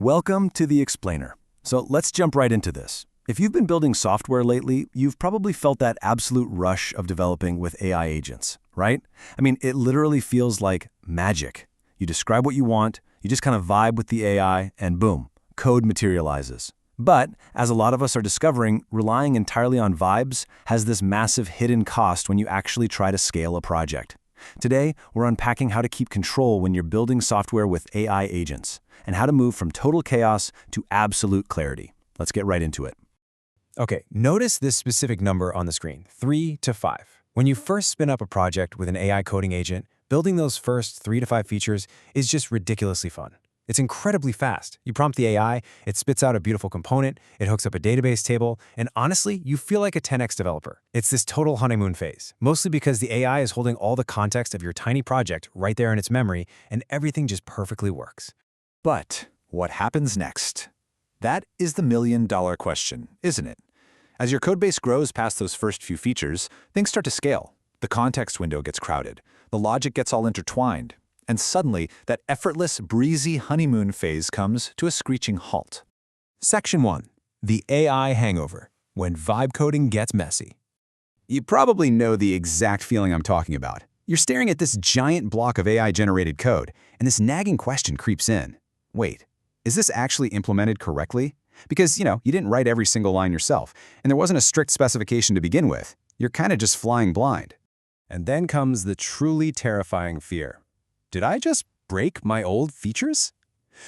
Welcome to the Explainer. So let's jump right into this. If you've been building software lately, you've probably felt that absolute rush of developing with AI agents, right? I mean, it literally feels like magic. You describe what you want, you just kind of vibe with the AI, and boom, code materializes. But, as a lot of us are discovering, relying entirely on vibes has this massive hidden cost when you actually try to scale a project. Today, we're unpacking how to keep control when you're building software with AI agents, and how to move from total chaos to absolute clarity. Let's get right into it. Okay, notice this specific number on the screen, 3 to 5. When you first spin up a project with an AI coding agent, building those first 3 to 5 features is just ridiculously fun. It's incredibly fast. You prompt the AI, it spits out a beautiful component, it hooks up a database table, and honestly, you feel like a 10x developer. It's this total honeymoon phase, mostly because the AI is holding all the context of your tiny project right there in its memory, and everything just perfectly works. But what happens next? That is the million-dollar question, isn't it? As your codebase grows past those first few features, things start to scale. The context window gets crowded, the logic gets all intertwined, and suddenly that effortless, breezy honeymoon phase comes to a screeching halt. Section 1. The AI hangover, when vibe coding gets messy. You probably know the exact feeling I'm talking about. You're staring at this giant block of AI-generated code, and this nagging question creeps in. Wait, is this actually implemented correctly? Because, you didn't write every single line yourself, and there wasn't a strict specification to begin with. You're kind of just flying blind. And then comes the truly terrifying fear. Did I just break my old features?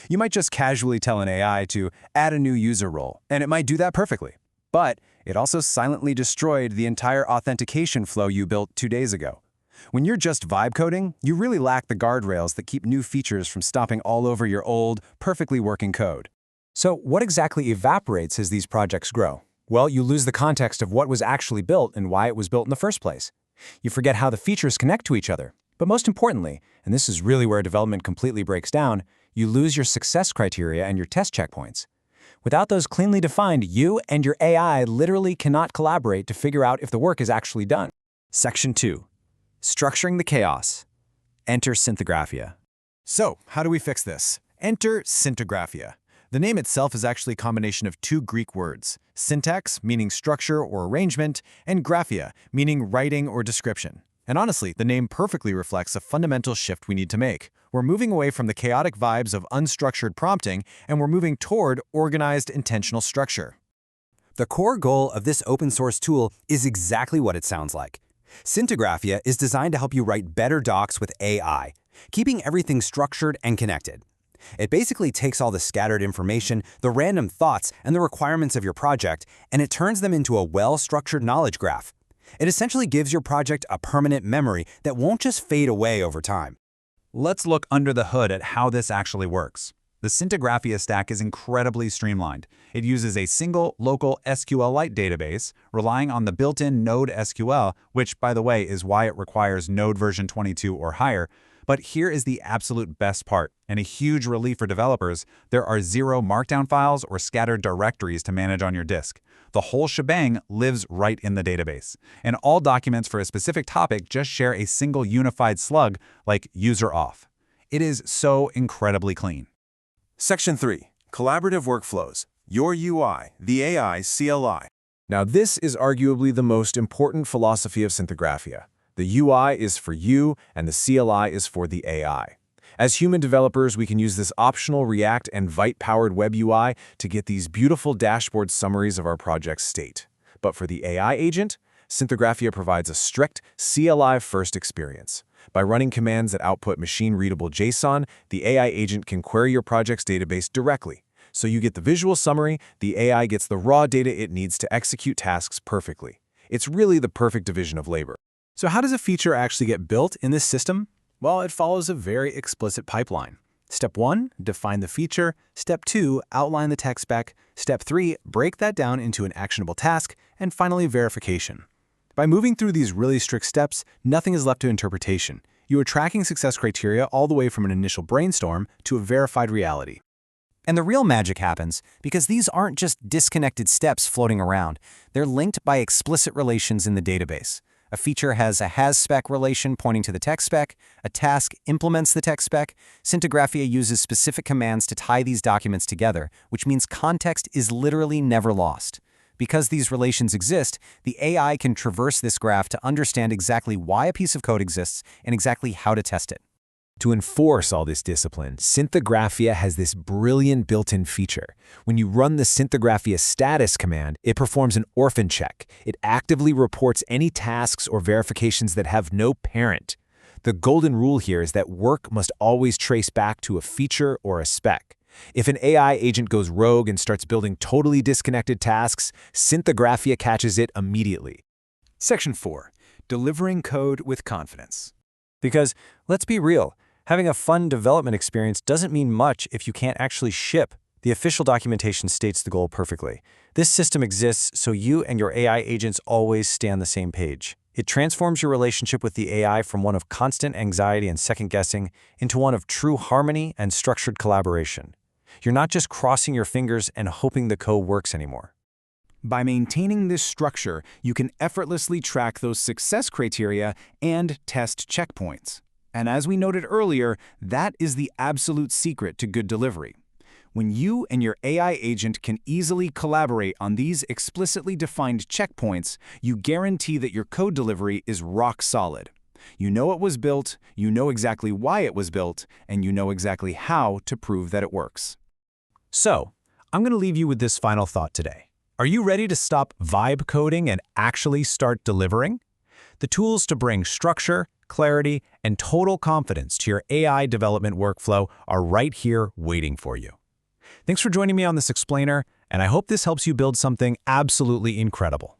You might just casually tell an AI to add a new user role, and it might do that perfectly. But it also silently destroyed the entire authentication flow you built 2 days ago. When you're just vibe coding, you really lack the guardrails that keep new features from stomping all over your old, perfectly working code. So what exactly evaporates as these projects grow? Well, you lose the context of what was actually built and why it was built in the first place. You forget how the features connect to each other. But most importantly, and this is really where development completely breaks down, you lose your success criteria and your test checkpoints. Without those cleanly defined, you and your AI literally cannot collaborate to figure out if the work is actually done. Section 2. Structuring the chaos. Enter SyntaGraphia. So, how do we fix this? Enter SyntaGraphia. The name itself is actually a combination of 2 Greek words, syntax, meaning structure or arrangement, and graphia, meaning writing or description. And honestly, the name perfectly reflects a fundamental shift we need to make. We're moving away from the chaotic vibes of unstructured prompting, and we're moving toward organized, intentional structure. The core goal of this open-source tool is exactly what it sounds like. SyntaGraphia is designed to help you write better docs with AI, keeping everything structured and connected. It basically takes all the scattered information, the random thoughts, and the requirements of your project, and it turns them into a well-structured knowledge graph. It essentially gives your project a permanent memory that won't just fade away over time. Let's look under the hood at how this actually works. The SyntaGraphia stack is incredibly streamlined. It uses a single local SQLite database, relying on the built-in Node SQL, which, by the way, is why it requires Node version 22 or higher. But here is the absolute best part, and a huge relief for developers: there are 0 markdown files or scattered directories to manage on your disk. The whole shebang lives right in the database, and all documents for a specific topic just share a single unified slug like user auth. It is so incredibly clean. Section 3. Collaborative Workflows. Your UI, the AI CLI. Now, this is arguably the most important philosophy of SyntaGraphia. The UI is for you, and the CLI is for the AI. As human developers, we can use this optional React and Vite-powered web UI to get these beautiful dashboard summaries of our project's state. But for the AI agent, SyntaGraphia provides a strict CLI-first experience. By running commands that output machine-readable JSON, the AI agent can query your project's database directly. So you get the visual summary, the AI gets the raw data it needs to execute tasks perfectly. It's really the perfect division of labor. So how does a feature actually get built in this system? Well, it follows a very explicit pipeline. Step 1, define the feature. Step 2, outline the tech spec. Step 3, break that down into an actionable task. And finally, verification. By moving through these really strict steps, nothing is left to interpretation. You are tracking success criteria all the way from an initial brainstorm to a verified reality. And the real magic happens because these aren't just disconnected steps floating around. They're linked by explicit relations in the database. A feature has a has-spec relation pointing to the tech spec. A task implements the tech spec. SyntaGraphia uses specific commands to tie these documents together, which means context is literally never lost. Because these relations exist, the AI can traverse this graph to understand exactly why a piece of code exists and exactly how to test it. To enforce all this discipline, SyntaGraphia has this brilliant built-in feature. When you run the SyntaGraphia status command, it performs an orphan check. It actively reports any tasks or verifications that have no parent. The golden rule here is that work must always trace back to a feature or a spec. If an AI agent goes rogue and starts building totally disconnected tasks, SyntaGraphia catches it immediately. Section 4. Delivering code with confidence. Because, let's be real, having a fun development experience doesn't mean much if you can't actually ship. The official documentation states the goal perfectly. This system exists so you and your AI agents always stay on the same page. It transforms your relationship with the AI from one of constant anxiety and second-guessing into one of true harmony and structured collaboration. You're not just crossing your fingers and hoping the code works anymore. By maintaining this structure, you can effortlessly track those success criteria and test checkpoints. And as we noted earlier, that is the absolute secret to good delivery. When you and your AI agent can easily collaborate on these explicitly defined checkpoints, you guarantee that your code delivery is rock solid. You know it was built, you know exactly why it was built, and you know exactly how to prove that it works. So, I'm going to leave you with this final thought today. Are you ready to stop vibe coding and actually start delivering? The tools to bring structure, clarity, and total confidence to your AI development workflow are right here waiting for you. Thanks for joining me on this explainer, and I hope this helps you build something absolutely incredible.